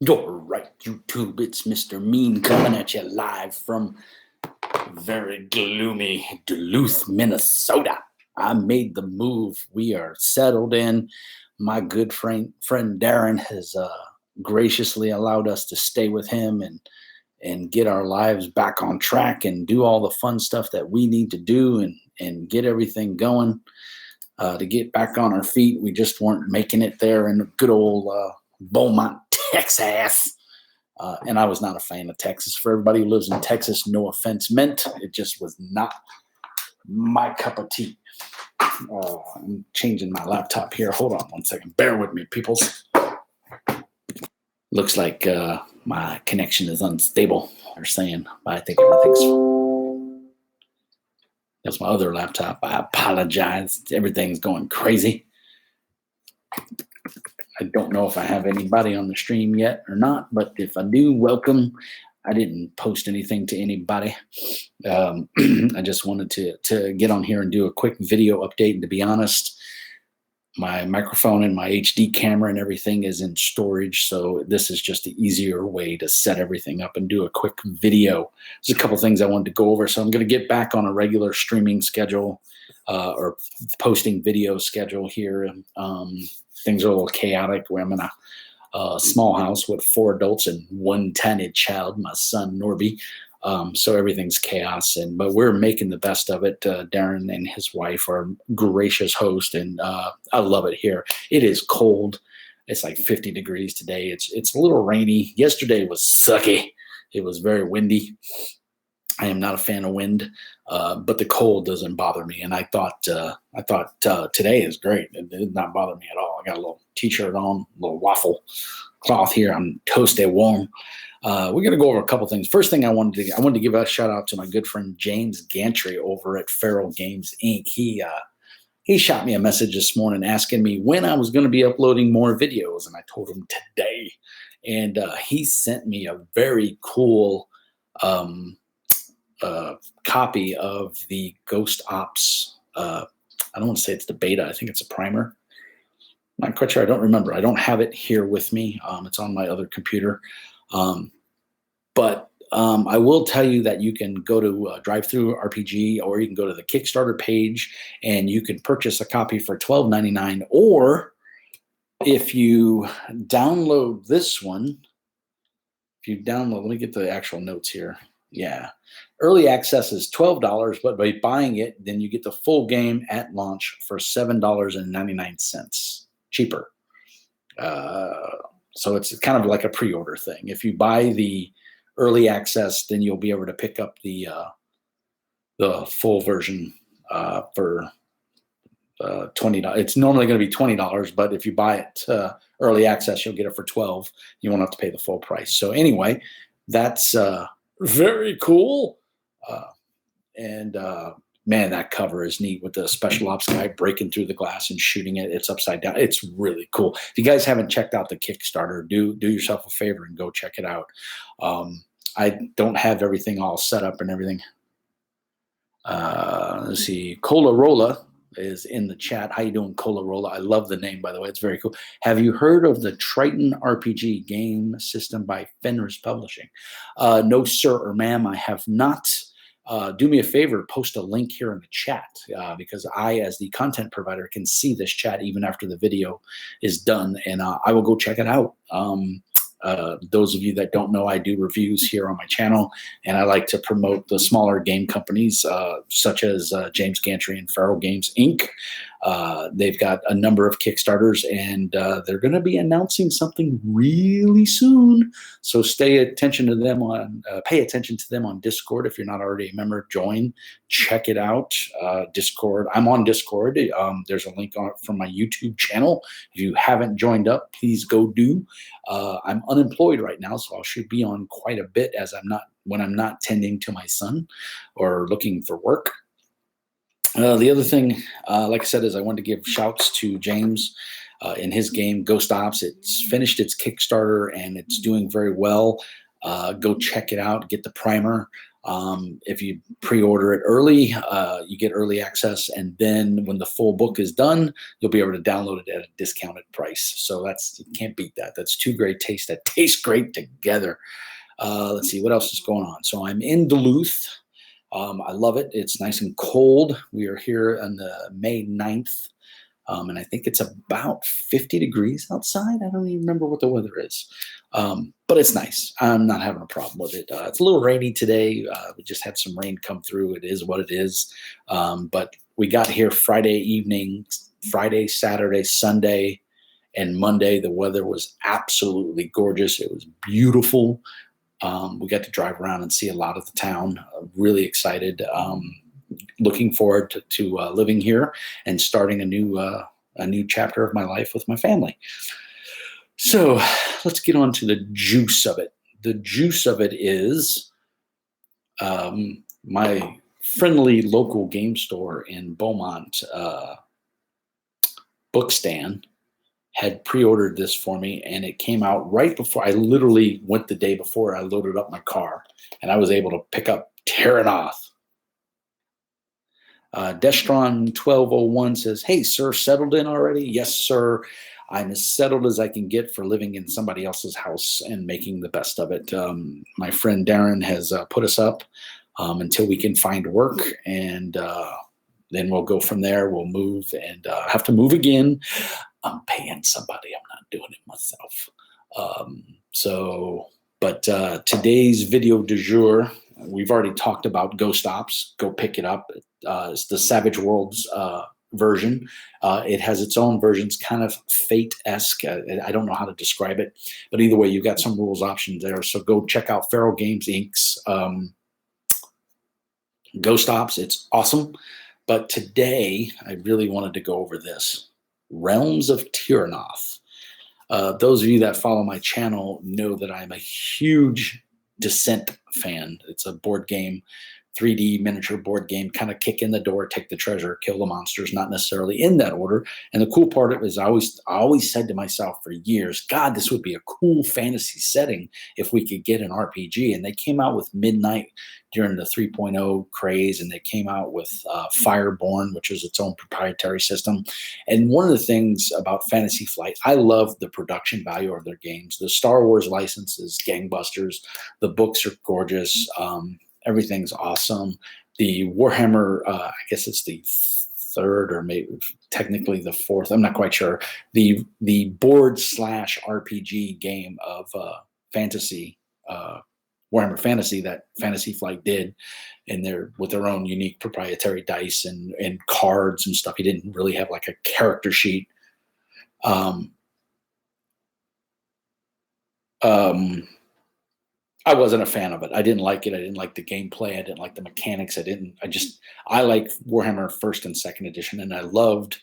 You're right, YouTube. It's Mr. Mean coming at you live from very gloomy Duluth, Minnesota. I made the move. We are settled in. My good friend Darren has graciously allowed us to stay with him and get our lives back on track and do all the fun stuff that we need to do and get everything going to get back on our feet. We just weren't making it there in good old Beaumont, Texas. And I was not a fan of Texas. For everybody who lives in Texas, no offense meant. It just was not my cup of tea. I'm changing my laptop here. Hold on one second. Bear with me, peoples. Looks like my connection is unstable. They're saying, but I think everything's. That's my other laptop. I apologize. Everything's going crazy. I don't know if I have anybody on the stream yet or not, but if I do, welcome. I didn't post anything to anybody. I just wanted to get on here and do a quick video update. And to be honest, my microphone and my HD camera and everything is in storage. So this is just an easier way to set everything up and do a quick video. There's a couple things I wanted to go over. So I'm going to get back on a regular streaming schedule or posting video schedule here. Things are a little chaotic where I'm in a small house with 4 adults and 1 tiny child, my son Norby. So everything's chaos, but we're making the best of it. Darren and his wife are gracious host, and I love it here. It is cold. It's like 50 degrees today. It's a little rainy. Yesterday was sucky. It was very windy. I am not a fan of wind, but the cold doesn't bother me. And I thought today is great. It did not bother me at all. I got a little t-shirt on, a little waffle cloth here. I'm toasty warm. We're going to go over a couple things. First thing I wanted to give a shout out to my good friend James Gantry over at Feral Games Inc. He shot me a message this morning asking me when I was going to be uploading more videos, and I told him today. And he sent me a very cool copy of the Ghost Ops. I don't want to say it's the beta. I think it's a primer. I'm not quite sure. I don't remember. I don't have it here with me. It's on my other computer. But I will tell you that you can go to Drive-Thru RPG, or you can go to the Kickstarter page and you can purchase a copy for $12.99. Or if you download this one, let me get the actual notes here. Yeah. Early access is $12, but by buying it, then you get the full game at launch for $7.99. Cheaper. So it's kind of like a pre-order thing. If you buy the early access, then you'll be able to pick up the full version for $20. It's normally going to be $20, but if you buy it early access, you'll get it for $12. You won't have to pay the full price. So anyway, that's very cool. Man, that cover is neat with the special ops guy breaking through the glass and shooting it. It's upside down. It's really cool. If you guys haven't checked out the Kickstarter, do yourself a favor and go check it out. I don't have everything all set up and everything. Let's see. Cola Rolla is in the chat. How you doing, Cola Rolla? I love the name, by the way. It's very cool. Have you heard of the Triton RPG game system by Fenris Publishing? No, sir or ma'am, I have not. Do me a favor, post a link here in the chat because I, as the content provider, can see this chat even after the video is done, and I will go check it out. Those of you that don't know, I do reviews here on my channel, and I like to promote the smaller game companies such as James Gantry and Feral Games Inc. They've got a number of Kickstarters, and they're going to be announcing something really soon. So pay attention to them on Discord. If you're not already a member, join, check it out. Discord. I'm on Discord. There's a link on it from my YouTube channel. If you haven't joined up, please go do. I'm unemployed right now, so I should be on quite a bit when I'm not tending to my son or looking for work. The other thing, like I said, is I wanted to give shouts to James in his game, Ghost Ops. It's finished its Kickstarter, and it's doing very well. Go check it out. Get the primer. If you pre-order it early, you get early access, and then when the full book is done, you'll be able to download it at a discounted price. So you can't beat that. That's two great tastes that taste great together. Let's see what else is going on. So I'm in Duluth. I love it. It's nice and cold. We are here on the May 9th. And I think it's about 50 degrees outside. I don't even remember what the weather is. But it's nice. I'm not having a problem with it. It's a little rainy today. We just had some rain come through. It is what it is. But we got here Friday evening, Friday, Saturday, Sunday, and Monday. The weather was absolutely gorgeous. It was beautiful. We got to drive around and see a lot of the town. Really excited. Looking forward to living here and starting a new chapter of my life with my family. So let's get on to the juice of it. The juice of it is my friendly local game store in Beaumont, Bookstand, had pre-ordered this for me, and it came out right before. I literally went the day before I loaded up my car, and I was able to pick up Terrinoth. Destron 1201 says, "Hey, sir, settled in already?" Yes, sir. I'm as settled as I can get for living in somebody else's house and making the best of it. My friend Darren has put us up until we can find work, and then we'll go from there. We'll move and have to move again. I'm paying somebody. I'm not doing it myself. But today's video du jour, we've already talked about Ghost Ops. Go pick it up. It's the Savage Worlds version. It has its own versions, kind of Fate-esque. I don't know how to describe it, but either way, you've got some rules options there. So go check out Feral Games Inc.'s Ghost Ops. It's awesome. But today, I really wanted to go over this. Realms of Terrinoth. Those of you that follow my channel know that I'm a huge Descent fan. It's a board game, 3D miniature board game, kind of kick in the door, take the treasure, kill the monsters, not necessarily in that order. And the cool part of it is I always said to myself for years, God, this would be a cool fantasy setting if we could get an RPG. And they came out with Midnight during the 3.0 craze, and they came out with Fireborn, which is its own proprietary system. And one of the things about Fantasy Flight, I love the production value of their games. The Star Wars license is gangbusters. The books are gorgeous. Everything's awesome. The Warhammer, I guess it's the third or maybe technically the fourth. I'm not quite sure. The board / RPG game of fantasy, Warhammer Fantasy that Fantasy Flight did, and with their own unique proprietary dice and cards and stuff. He didn't really have like a character sheet. I wasn't a fan of it. I didn't like it. I didn't like the gameplay. I didn't like the mechanics. I like Warhammer 1st and 2nd edition, and I loved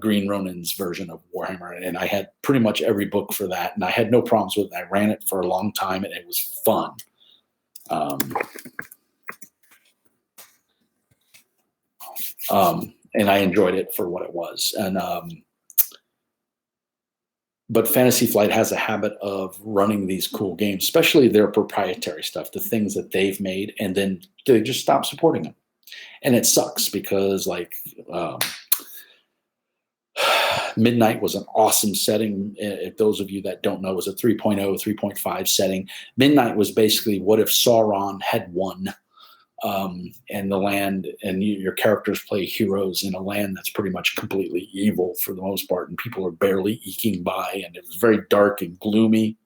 Green Ronin's version of Warhammer, and I had pretty much every book for that, and I had no problems with it. I ran it for a long time, and it was fun. And I enjoyed it for what it was. But Fantasy Flight has a habit of running these cool games, especially their proprietary stuff, the things that they've made, and then they just stop supporting them. And it sucks because, like, Midnight was an awesome setting. If those of you that don't know, it was a 3.0, 3.5 setting. Midnight was basically what if Sauron had won. And the land, and your characters play heroes in a land that's pretty much completely evil for the most part, and people are barely eking by, and it was very dark and gloomy.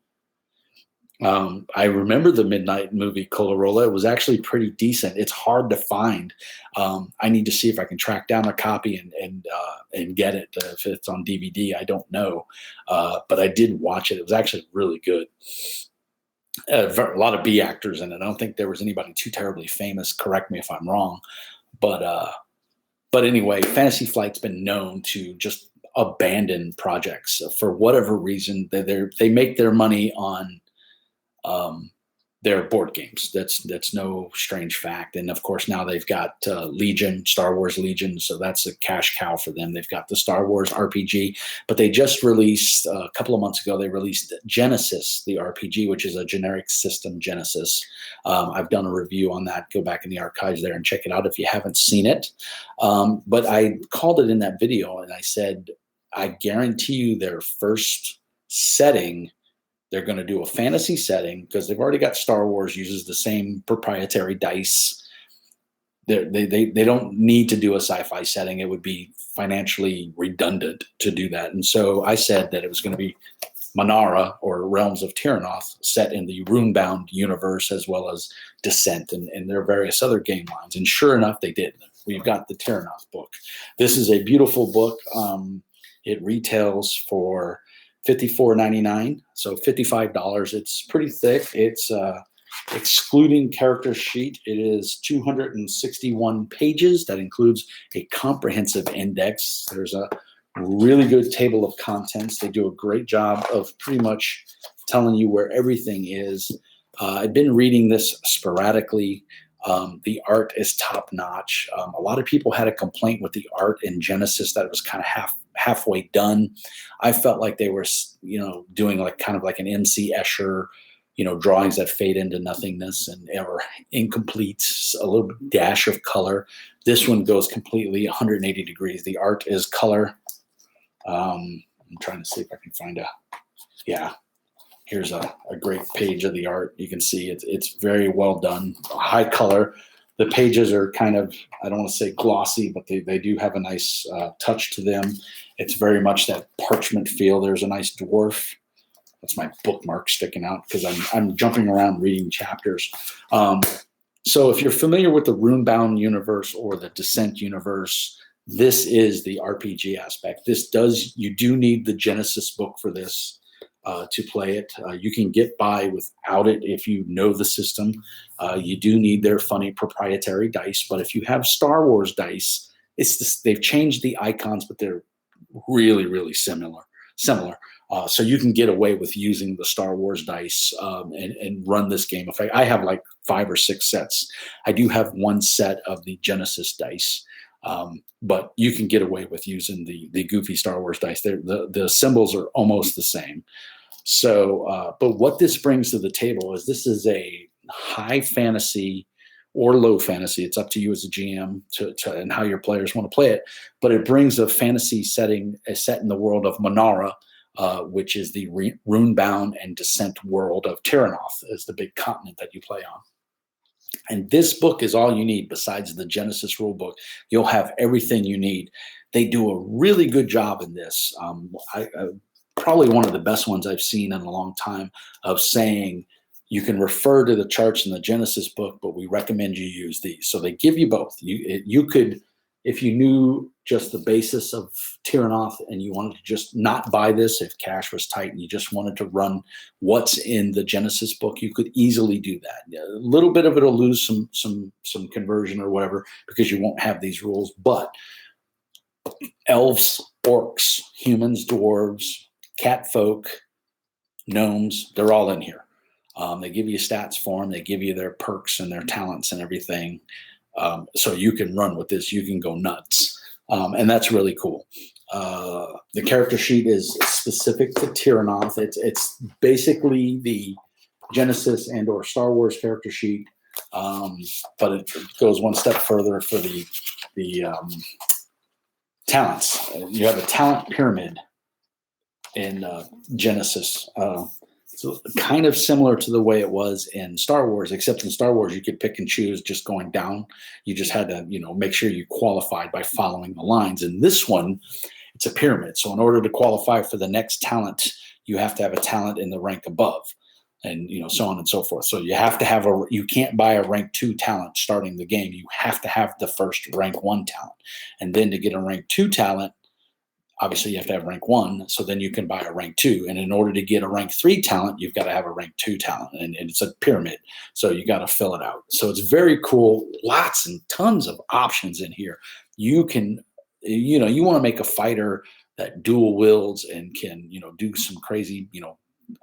I remember the Midnight movie Colorola. It was actually pretty decent. It's hard to find. I need to see if I can track down a copy and get it. If it's on DVD, I don't know, but I did watch it. It was actually really good. A lot of B actors in it. I don't think there was anybody too terribly famous. Correct me if I'm wrong, but anyway, Fantasy Flight's been known to just abandon projects for whatever reason. They make their money on they're board games. That's no strange fact. And of course, now they've got Legion, Star Wars Legion, so that's a cash cow for them. They've got the Star Wars RPG, but they just released a couple of months ago. They released Genesis, the RPG, which is a generic system, Genesis. I've done a review on that. Go back in the archives there and check it out if you haven't seen it. But I called it in that video, and I said, I guarantee you their first setting, they're going to do a fantasy setting because they've already got Star Wars, uses the same proprietary dice. They don't need to do a sci-fi setting. It would be financially redundant to do that. And so I said that it was going to be Manara, or Realms of Terrinoth, set in the Runebound universe, as well as Descent and their various other game lines. And sure enough, they did. We've got the Terrinoth book. This is a beautiful book. It retails for $54.99, so $55. It's pretty thick. It's excluding character sheet. It is 261 pages. That includes a comprehensive index. There's a really good table of contents. They do a great job of pretty much telling you where everything is. I've been reading this sporadically. The art is top notch. A lot of people had a complaint with the art in Genesis that it was kind of halfway done. I felt like they were, doing like kind of like an MC Escher, drawings that fade into nothingness and or incomplete, a little dash of color. This one goes completely 180 degrees. The art is color. I'm trying to see if I can find here's a great page of the art. You can see it's very well done, high color. The pages are kind of, I don't want to say glossy, but they do have a nice touch to them. It's very much that parchment feel. There's a nice dwarf. That's my bookmark sticking out because I'm jumping around reading chapters. So if you're familiar with the Runebound universe or the Descent universe, this is the RPG aspect. You do need the Genesis book for this. To play it. You can get by without it if you know the system. You do need their funny proprietary dice, but if you have Star Wars dice, they've changed the icons, but they're really, really similar. So you can get away with using the Star Wars dice and run this game. In fact, I have like 5 or 6 sets. I do have one set of the Genesis dice. But you can get away with using the goofy Star Wars dice. The symbols are almost the same. So, but what this brings to the table is this is a high fantasy or low fantasy. It's up to you as a GM and how your players want to play it. But it brings a fantasy setting, set in the world of Manara, which is the Runebound and Descent world of Terrinoth, is the big continent that you play on. And this book is all you need besides the Genesis rule book. You'll have everything you need. They do a really good job in this. Probably one of the best ones I've seen in a long time of saying you can refer to the charts in the Genesis book, but we recommend you use these. So they give you both. You could, if you knew just the basis of Terrinoth and you wanted to just not buy this, if cash was tight and you just wanted to run what's in the Genesis book, you could easily do that. A little bit of it will lose some conversion or whatever because you won't have these rules. But elves, orcs, humans, dwarves, cat folk, gnomes, they're all in here. They give you stats for them. They give you their perks and their talents and everything. So you can run with this. You can go nuts. And that's really cool. The character sheet is specific to Terrinoth. It's basically the Genesis and or Star Wars character sheet, but it goes one step further for the talents. You have a talent pyramid in Genesis. So kind of similar to the way it was in Star Wars, except in Star Wars, you could pick and choose just going down. You just had to, make sure you qualified by following the lines. In this one, it's a pyramid. So in order to qualify for the next talent, you have to have a talent in the rank above and, so on and so forth. So you have to you can't buy a rank 2 talent starting the game. You have to have the first rank 1 talent. And then to get a rank 2 talent, obviously you have to have rank 1, so then you can buy a rank 2. And in order to get a rank 3 talent, you've got to have a rank 2 talent. And it's a pyramid, so you got to fill it out. So it's very cool. Lots and tons of options in here. You can, you want to make a fighter that dual wields and can, do some crazy,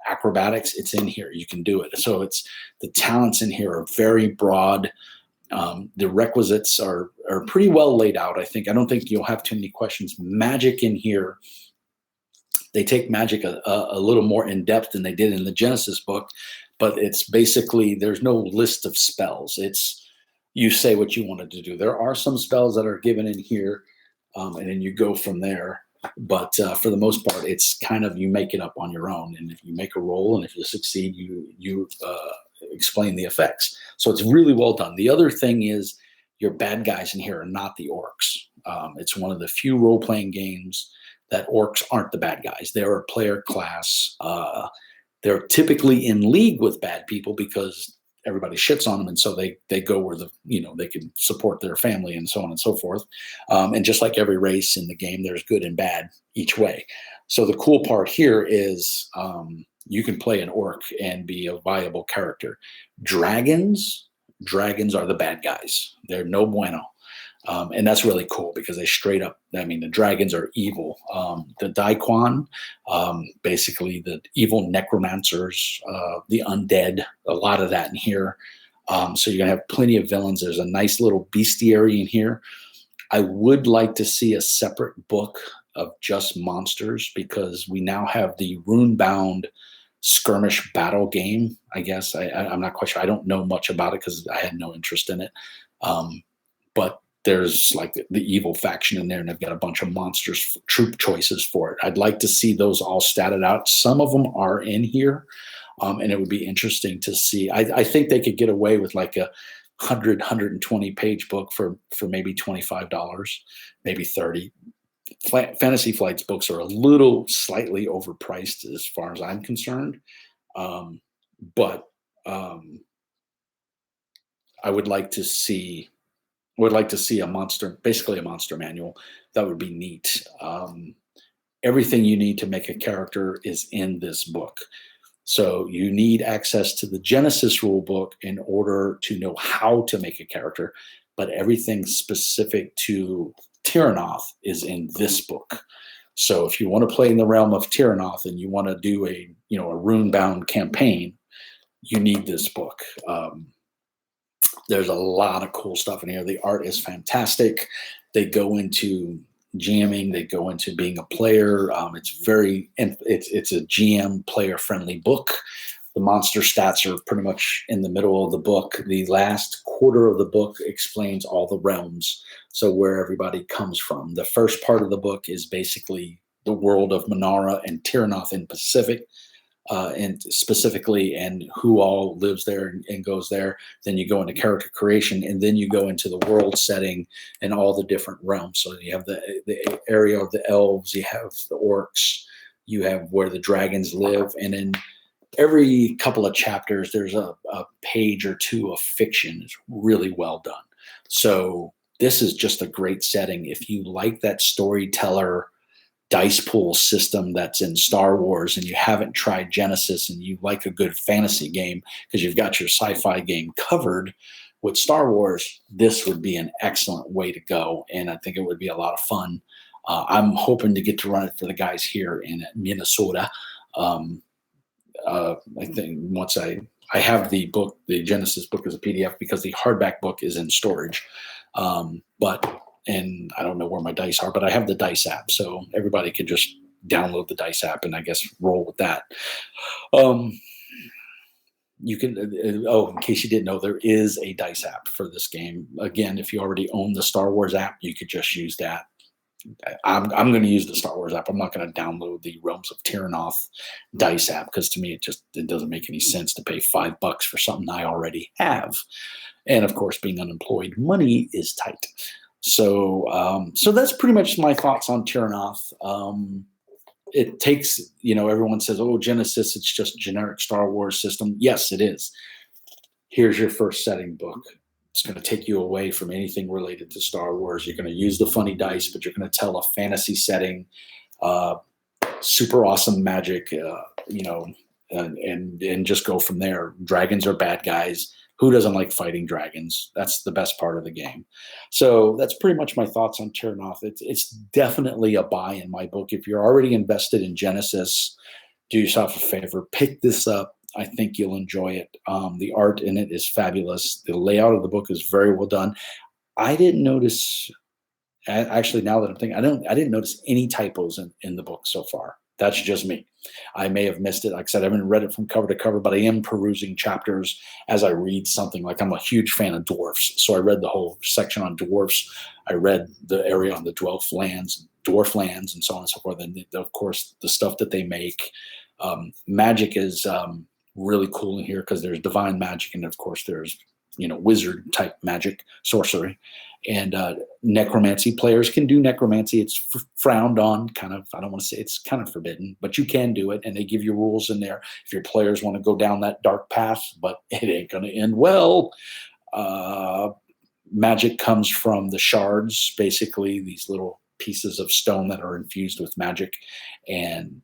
acrobatics, it's in here. You can do it. So it's the talents in here are very broad. The requisites are pretty well laid out, I think. I don't think you'll have too many questions. Magic in here, they take magic a little more in depth than they did in the Genesis book, but it's basically, there's no list of spells. It's, you say what you wanted to do. There are some spells that are given in here, and then you go from there. But for the most part, it's kind of, you make it up on your own. And if you make a roll, and if you succeed, you explain the effects. So it's really well done. The other thing is, your bad guys in here are not the orcs. It's one of the few role-playing games that orcs aren't the bad guys. They're a player class. They're typically in league with bad people because everybody shits on them, and so they go where they can support their family and so on and so forth. And just like every race in the game, there's good and bad each way. So the cool part here is you can play an orc and be a viable character. Dragons are the bad guys. They're no bueno. And that's really cool because they straight up, I mean, the dragons are evil. The Daikwan, basically the evil necromancers, the undead, a lot of that in here. So you're going to have plenty of villains. There's a nice little bestiary in here. I would like to see a separate book of just monsters because we now have the rune-bound skirmish battle game, I guess. I'm not quite sure. I don't know much about it because I had no interest in it. But there's like the evil faction in there, and they've got a bunch of monsters, troop choices for it. I'd like to see those all statted out. Some of them are in here, and it would be interesting to see. I think they could get away with like a 120 page book for maybe $25, maybe $30. Fantasy Flight's books are a little slightly overpriced as far as I'm concerned, but I would like to see. A monster, basically a monster manual. That would be neat. Everything you need to make a character is in this book. So you need access to the Genesis rule book in order to know how to make a character, but everything specific to Terrinoth is in this book. So if you want to play in the realm of Terrinoth and you want to do a rune-bound campaign, you need this book. There's a lot of cool stuff in here. The art is fantastic. They go into GMing. They go into being a player. It's a GM player friendly book. The monster stats are pretty much in the middle of the book. The last quarter of the book explains all the realms, so where everybody comes from. The first part of the book is basically the world of Manara and Terrinoth in Pacific. And specifically, and who all lives there and goes there. Then you go into character creation, and then you go into the world setting and all the different realms. So you have the area of the elves, you have the orcs, you have where the dragons live, and in every couple of chapters, there's a page or two of fiction. It's really well done. So this is just a great setting. If you like that storyteller dice pool system that's in Star Wars and you haven't tried Genesis and you like a good fantasy game because you've got your sci-fi game covered with Star Wars, this would be an excellent way to go. And I think it would be a lot of fun. I'm hoping to get to run it for the guys here in Minnesota. I think once I have the book, the Genesis book as a PDF because the hardback book is in storage. And I don't know where my dice are, but I have the dice app, so everybody could just download the dice app and I guess roll with that. You can, in case you didn't know, there is a dice app for this game. Again, if you already own the Star Wars app, you could just use that. I'm going to use the Star Wars app. I'm not going to download the Realms of Terrinoth dice app because to me it doesn't make any sense to pay $5 for something I already have. And of course, being unemployed, money is tight. So that's pretty much my thoughts on Terrinoth. It takes, everyone says, oh, Genesis, it's just generic Star Wars system. Yes, it is. Here's your first setting book. It's going to take you away from anything related to Star Wars. You're going to use the funny dice, but you're going to tell a fantasy setting, super awesome magic, and just go from there. Dragons are bad guys. Who doesn't like fighting dragons? That's the best part of the game. So that's pretty much my thoughts on Terrinoth. It's definitely a buy in my book. If you're already invested in Genesis, do yourself a favor, pick this up. I think you'll enjoy it. The art in it is fabulous. The layout of the book is very well done. I didn't notice, actually, now that I'm thinking, I didn't notice any typos in the book so far. That's just me. I may have missed it. Like I said, I haven't read it from cover to cover, but I am perusing chapters as I read something. Like, I'm a huge fan of dwarfs, so I read the whole section on dwarfs. I read the area on the dwarf lands, and so on and so forth. And of course, the stuff that they make. Magic is really cool in here because there's divine magic, and of course there's wizard type magic, sorcery, and necromancy. Players can do necromancy. It's frowned on, kind of. I don't want to say it's kind of forbidden, but you can do it, and they give you rules in there if your players want to go down that dark path, but it ain't going to end well. Magic comes from the shards, basically these little pieces of stone that are infused with magic, and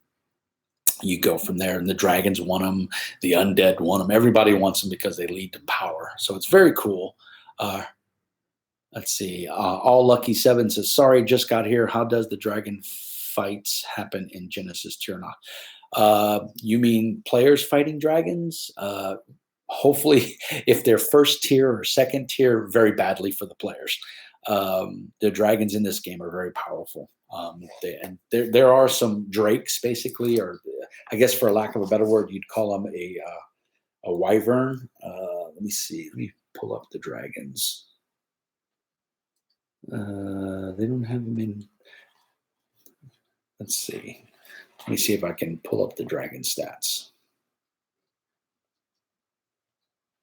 you go from there. And the dragons want them, the undead want them, everybody wants them because they lead to power. So it's very cool. Let's see. All Lucky 7 says, sorry, just got here. How does the dragon fights happen in Genesis Terrinoth? You mean players fighting dragons? Hopefully, if they're first tier or second tier, very badly for the players. The dragons in this game are very powerful. And there are some drakes, basically, or I guess for a lack of a better word, you'd call them a wyvern. Let me see. Let me pull up the dragons. They don't have them in. Let's see. Let me see if I can pull up the dragon stats.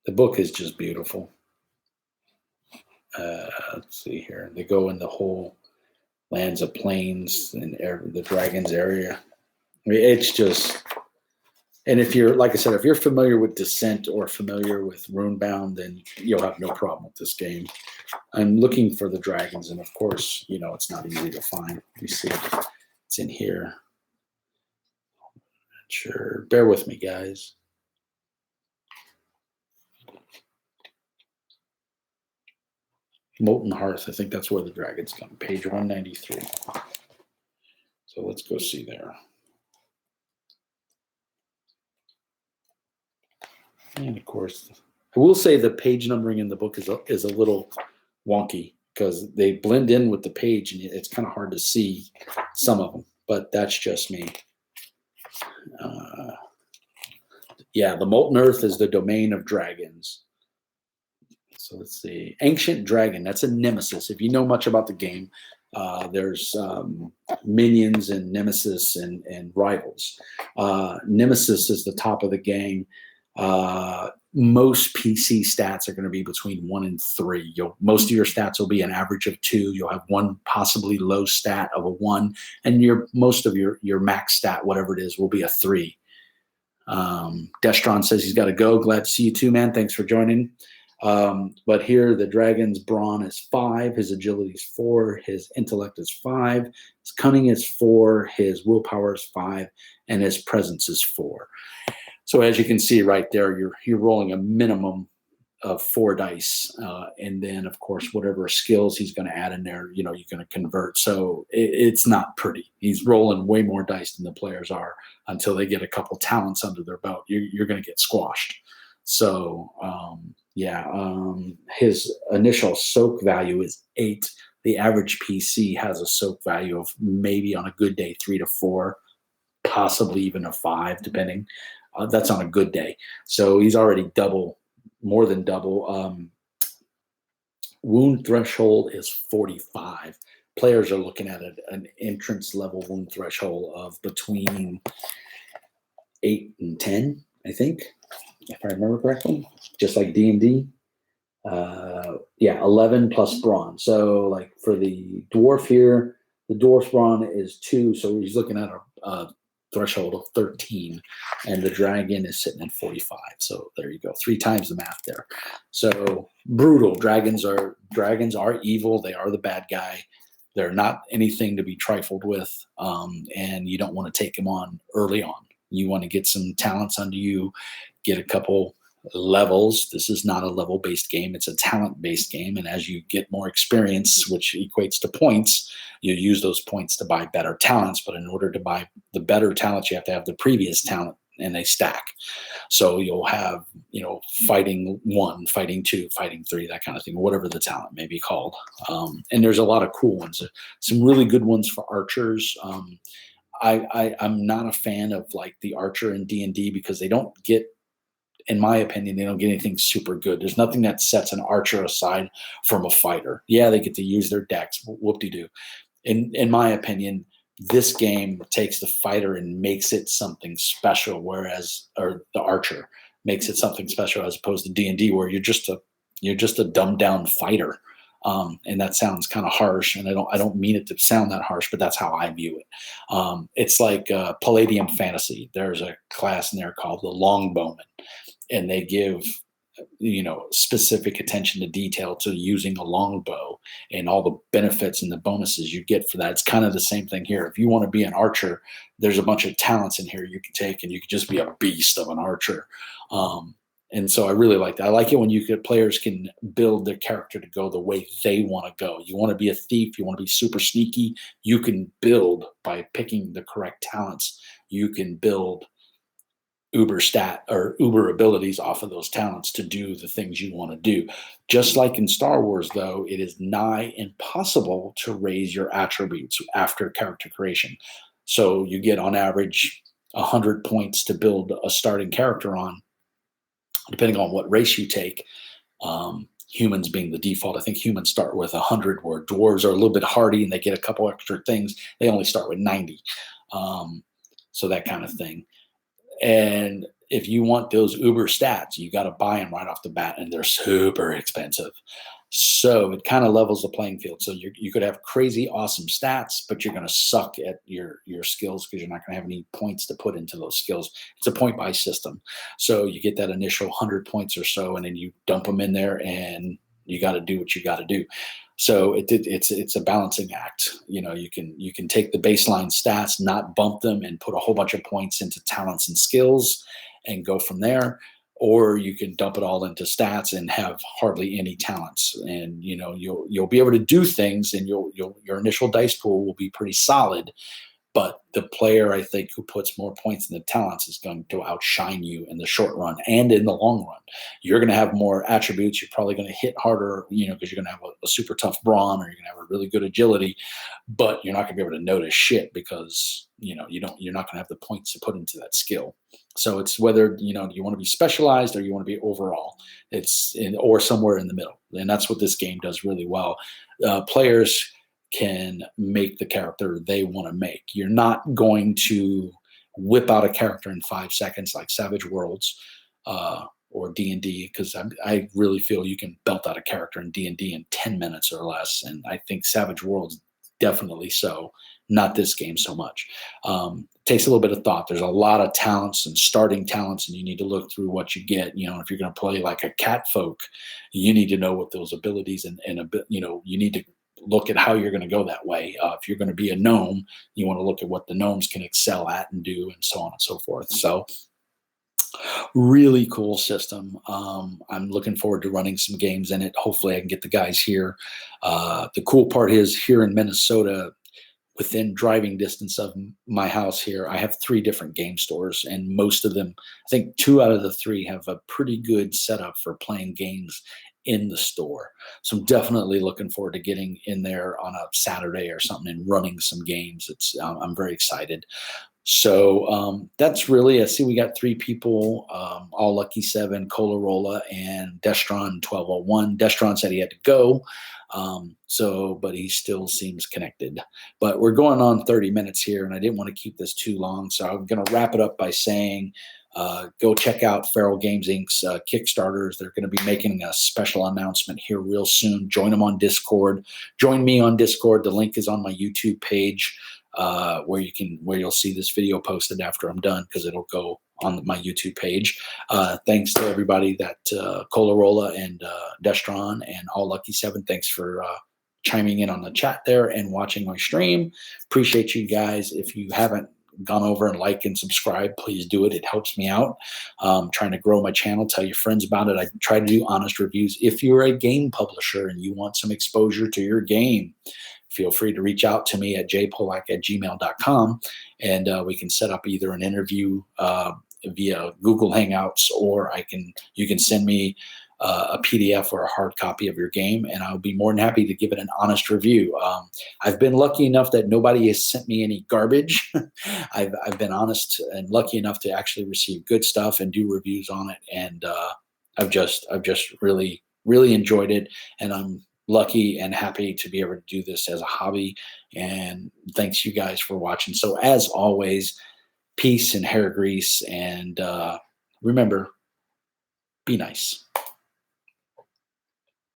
The book is just beautiful. Let's see here. They go in the whole lands of plains and the dragons area. I mean, it's just, and if you're, like I said, if you're familiar with Descent or familiar with Runebound, then you'll have no problem with this game. I'm looking for the dragons, and of course, it's not easy to find. You see it's in here. Sure, bear with me, guys. Molten Hearth, I think that's where the dragons come. Page 193. So let's go see there. And of course, I will say the page numbering in the book is a little wonky because they blend in with the page, and it's kind of hard to see some of them. But that's just me. Yeah, the Molten Earth is the domain of dragons. So let's see. Ancient Dragon, that's a nemesis. If you know much about the game, there's minions and nemesis and rivals. Nemesis is the top of the gang. Most PC stats are going to be between 1 and 3. Most of your stats will be an average of 2. You'll have one possibly low stat of a 1, and most of your max stat, whatever it is, will be a 3. Destron says he's got to go. Glad to see you too, man. Thanks for joining. But here the dragon's brawn is 5, his agility is 4, his intellect is 5, his cunning is 4, his willpower is 5, and his presence is 4. So as you can see right there, you're rolling a minimum of 4 dice, and then of course whatever skills he's going to add in there, you're going to convert. So it's not pretty. He's rolling way more dice than the players are until they get a couple talents under their belt. You're going to get squashed. So his initial soak value is 8. The average PC has a soak value of maybe on a good day 3 to 4, possibly even a 5, depending. That's on a good day. So he's already more than double. Wound threshold is 45. Players are looking at an entrance level wound threshold of between 8 and 10, I think, if I remember correctly, just like D&D. 11 plus brawn. So like for the dwarf here, the dwarf's brawn is 2, so he's looking at a threshold of 13, and the dragon is sitting at 45. So there you go, 3 times the math there. So brutal. Dragons are evil. They are the bad guy. They're not anything to be trifled with, and you don't want to take them on early on. You want to get some talents under you, get a couple levels. This is not a level-based game. It's a talent-based game. And as you get more experience, which equates to points, you use those points to buy better talents. But in order to buy the better talents, you have to have the previous talent, and they stack. So you'll have, fighting 1, fighting 2, fighting 3, that kind of thing, whatever the talent may be called. And there's a lot of cool ones, some really good ones for archers. I'm not a fan of like the archer in D&D because they don't get, in my opinion, they don't get anything super good. There's nothing that sets an archer aside from a fighter. Yeah, they get to use their decks, whoop-de-doo. In my opinion, this game takes the fighter and makes it something special, or the archer makes it something special, as opposed to D&D, where you're just a dumbed down fighter. And that sounds kind of harsh, and I don't mean it to sound that harsh, but that's how I view it. It's like Palladium Fantasy. There's a class in there called the Longbowman, and they give specific attention to detail to using a longbow and all the benefits and the bonuses you get for that. It's kind of the same thing here. If you want to be an archer, there's a bunch of talents in here you can take, and you can just be a beast of an archer. And so I really like that. I like it when players can build their character to go the way they want to go. You want to be a thief, you want to be super sneaky, you can build by picking the correct talents. You can build uber abilities off of those talents to do the things you want to do. Just like in Star Wars, though, it is nigh impossible to raise your attributes after character creation. So you get on average 100 points to build a starting character on, depending on what race you take. Humans being the default. I think humans start with 100, where dwarves are a little bit hardy and they get a couple extra things. They only start with 90. So that kind of thing. And if you want those uber stats, you got to buy them right off the bat, and they're super expensive. So it kind of levels the playing field. So you could have crazy awesome stats, but you're going to suck at your skills because you're not going to have any points to put into those skills. It's a point buy system. So you get that initial 100 points or so, and then you dump them in there, and you got to do what you got to do. So it's a balancing act. You can take the baseline stats, not bump them, and put a whole bunch of points into talents and skills and go from there. Or you can dump it all into stats and have hardly any talents. And you'll be able to do things, and your initial dice pool will be pretty solid. But the player, I think, who puts more points in the talents is going to outshine you in the short run and in the long run. You're going to have more attributes. You're probably going to hit harder, because you're going to have a super tough brawn, or you're going to have a really good agility. But you're not going to be able to notice shit because you're not going to have the points to put into that skill. So it's whether you want to be specialized or you want to be overall. Or somewhere in the middle, and that's what this game does really well. Players can make the character they want to make. You're not going to whip out a character in 5 seconds like Savage Worlds or D&D, because I really feel you can belt out a character in D&D in 10 minutes or less, and I think Savage Worlds definitely so. Not this game so much. Takes a little bit of thought. There's a lot of talents and starting talents, and you need to look through what you get. If you're going to play like a cat folk, you need to know what those abilities and you need to look at how you're going to go that way. If you're going to be a gnome, you want to look at what the gnomes can excel at and do, and so on and so forth. So really cool system. I'm looking forward to running some games in it. Hopefully I can get the guys here. The cool part is here in Minnesota, within driving distance of my house here, I have 3 different game stores, and most of them, I think 2 out of the 3 have a pretty good setup for playing games in the store. So I'm definitely looking forward to getting in there on a Saturday or something and running some games. I'm very excited. So that's really, I see we got 3 people, All Lucky 7, Colarola, and Destron 1201. Destron said he had to go. But he still seems connected. But we're going on 30 minutes here, and I didn't want to keep this too long. So I'm going to wrap it up by saying, go check out Feral Games Inc.'s Kickstarters. They're going to be making a special announcement here real soon. Join them on Discord. Join me on Discord. The link is on my YouTube page, where you'll see this video posted after I'm done, because it'll go on my YouTube page. Thanks to everybody that Colarola and Destron and All Lucky 7. Thanks for chiming in on the chat there and watching my stream. Appreciate you guys. If you haven't gone over and like and subscribe, please do it. It helps me out. Trying to grow my channel. Tell your friends about it. I try to do honest reviews. If you're a game publisher and you want some exposure to your game, feel free to reach out to me at jpolak@gmail.com, and we can set up either an interview via Google Hangouts, or you can send me a PDF or a hard copy of your game, and I'll be more than happy to give it an honest review. I've been lucky enough that nobody has sent me any garbage. I've been honest and lucky enough to actually receive good stuff and do reviews on it, and I've just really enjoyed it, and I'm lucky and happy to be able to do this as a hobby. And thanks you guys for watching. So as always, peace and hair grease, and remember, be nice.